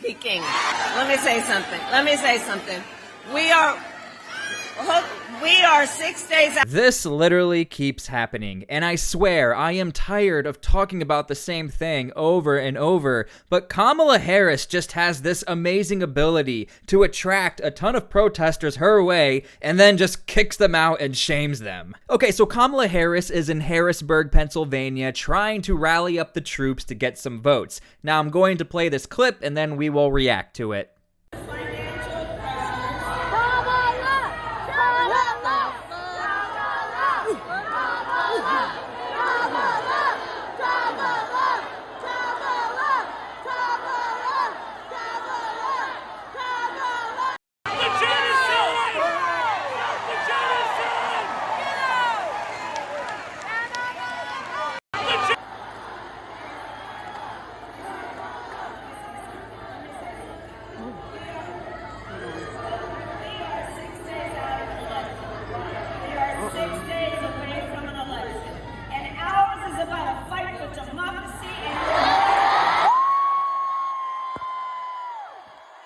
speaking. Let me say something. We are 6 days out. This literally keeps happening, and I swear I am tired of talking about the same thing over and over, but Kamala Harris just has this amazing ability to attract a ton of protesters her way and then just kicks them out and shames them. Okay, so Kamala Harris is in Harrisburg, Pennsylvania, trying to rally up the troops to get some votes. Now I'm going to play this clip and then we will react to it.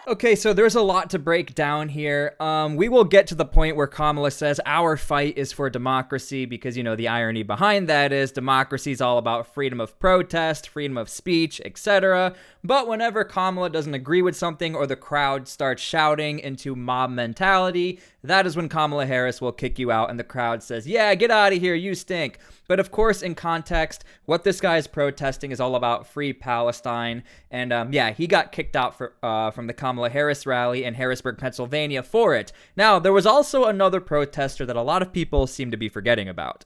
Okay, so there's a lot to break down here. We will get to the point where Kamala says our fight is for democracy because, you know, the irony behind that is democracy is all about freedom of protest, freedom of speech, etc. But whenever Kamala doesn't agree with something or the crowd starts shouting into mob mentality, that is when Kamala Harris will kick you out and the crowd says, yeah, get out of here, you stink. But of course, in context, what this guy is protesting is all about free Palestine. And yeah, he got kicked out from the Kamala Harris rally in Harrisburg, Pennsylvania for it. Now, there was also another protester that a lot of people seem to be forgetting about.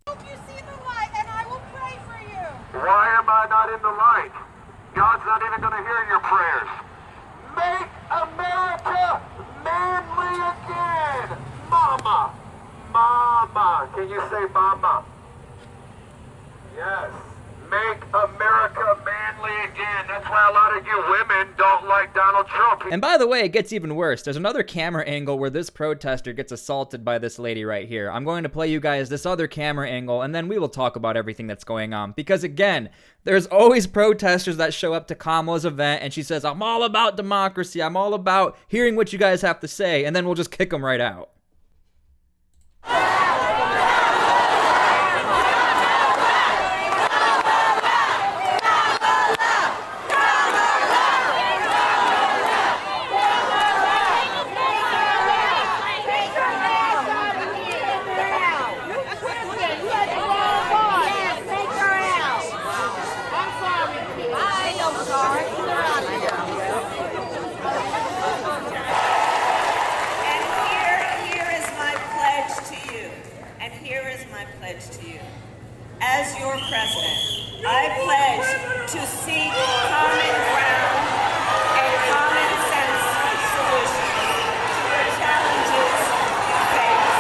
Hope you see the light and I will pray for you. Why am I not in the light? God's not even going to hear your prayers. Make America manly again. Mama. Mama. Can you say mama? Yes. Make America manly again. That's why a lot of you women don't like Donald Trump. And by the way, it gets even worse. There's another camera angle where this protester gets assaulted by this lady right here. I'm going to play you guys this other camera angle, and then we will talk about everything that's going on. Because again, there's always protesters that show up to Kamala's event, and she says, I'm all about democracy. I'm all about hearing what you guys have to say, and then we'll just kick them right out. As your president, I pledge to seek common ground and common sense solutions to the challenges you face.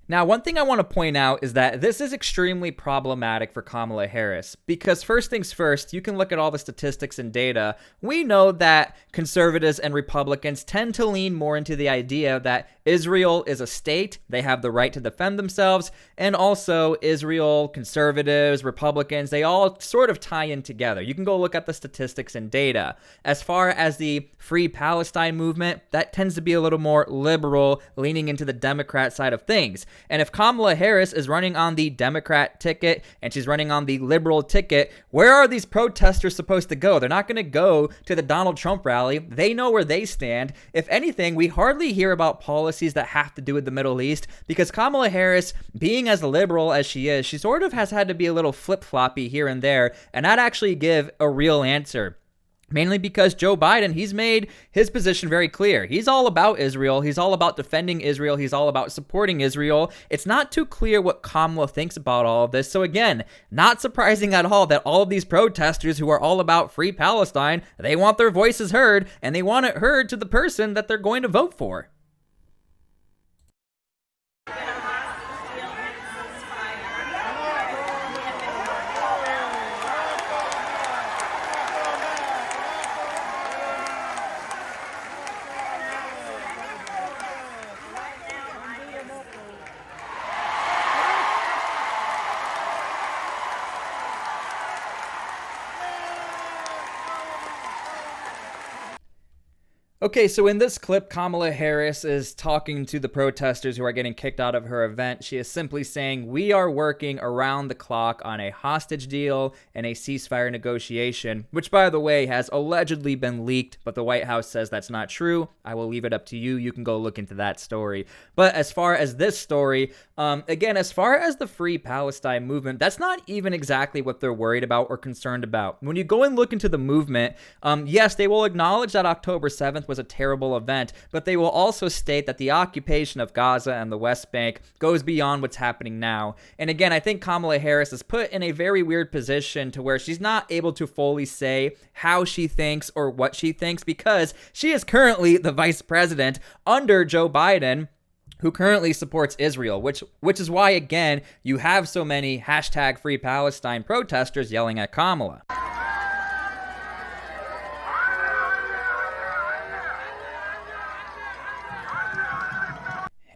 Now, one thing I want to point out is that this is extremely problematic for Kamala Harris because first things first, you can look at all the statistics and data. We know that conservatives and Republicans tend to lean more into the idea that Israel is a state, they have the right to defend themselves, and also Israel, conservatives, Republicans, they all sort of tie in together. You can go look at the statistics and data. As far as the Free Palestine movement, that tends to be a little more liberal, leaning into the Democrat side of things. And if Kamala Harris is running on the Democrat ticket and she's running on the liberal ticket, where are these protesters supposed to go? They're not going to go to the Donald Trump rally. They know where they stand. If anything, we hardly hear about policies that have to do with the Middle East because Kamala Harris, being as liberal as she is, she sort of has had to be a little flip-floppy here and there and not actually give a real answer. Mainly because Joe Biden, he's made his position very clear. He's all about Israel. He's all about defending Israel. He's all about supporting Israel. It's not too clear what Kamala thinks about all of this. So again, not surprising at all that all of these protesters who are all about free Palestine, they want their voices heard, and they want it heard to the person that they're going to vote for. Okay, so in this clip, Kamala Harris is talking to the protesters who are getting kicked out of her event. She is simply saying, "We are working around the clock on a hostage deal and a ceasefire negotiation," which, by the way, has allegedly been leaked, but the White House says that's not true. I will leave it up to you. You can go look into that story. But as far as this story, again, as far as the Free Palestine movement, that's not even exactly what they're worried about or concerned about. When you go and look into the movement, yes, they will acknowledge that October 7th was a terrible event, but they will also state that the occupation of Gaza and the West Bank goes beyond what's happening now. And again, I think Kamala Harris is put in a very weird position to where she's not able to fully say how she thinks or what she thinks, because she is currently the vice president under Joe Biden, who currently supports Israel, which is why, again, you have so many hashtag Free Palestine protesters yelling at Kamala.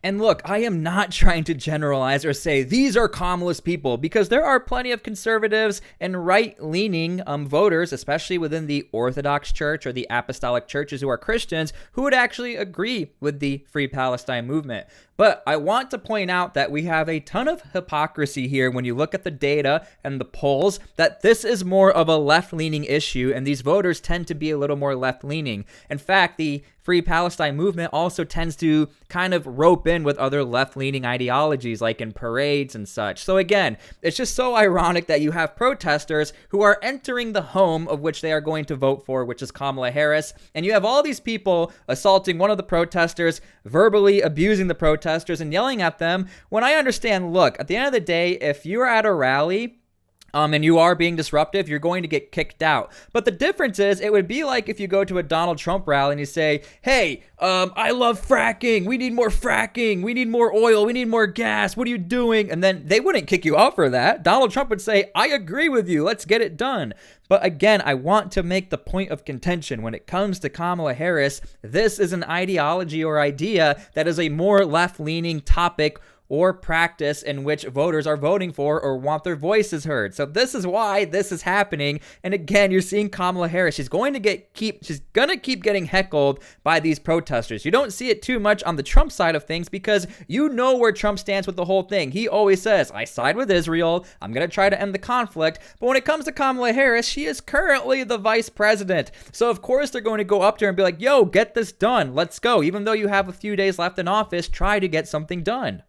And look, I am not trying to generalize or say these are Kamala's people, because there are plenty of conservatives and right-leaning voters, especially within the Orthodox Church or the Apostolic Churches who are Christians, who would actually agree with the Free Palestine movement. But I want to point out that we have a ton of hypocrisy here when you look at the data and the polls, that this is more of a left-leaning issue, and these voters tend to be a little more left-leaning. In fact, the Free Palestine movement also tends to kind of rope in with other left-leaning ideologies, like in parades and such. So again, it's just so ironic that you have protesters who are entering the home of which they are going to vote for, which is Kamala Harris, and you have all these people assaulting one of the protesters, verbally abusing the protesters and yelling at them, when I understand, look, at the end of the day, if you're at a rally and you are being disruptive, you're going to get kicked out. But the difference is, it would be like if you go to a Donald Trump rally and you say, "Hey, I love fracking. We need more fracking. We need more oil. We need more gas. What are you doing?" And then they wouldn't kick you out for that. Donald Trump would say, "I agree with you. Let's get it done." But again, I want to make the point of contention. When it comes to Kamala Harris, this is an ideology or idea that is a more left-leaning topic or practice in which voters are voting for or want their voices heard. So this is why this is happening. And again, you're seeing Kamala Harris. She's going to keep getting heckled by these protesters. You don't see it too much on the Trump side of things, because you know where Trump stands with the whole thing. He always says, "I side with Israel. I'm going to try to end the conflict." But when it comes to Kamala Harris, she is currently the vice president. So of course they're going to go up to her and be like, "Yo, get this done. Let's go. Even though you have a few days left in office, try to get something done."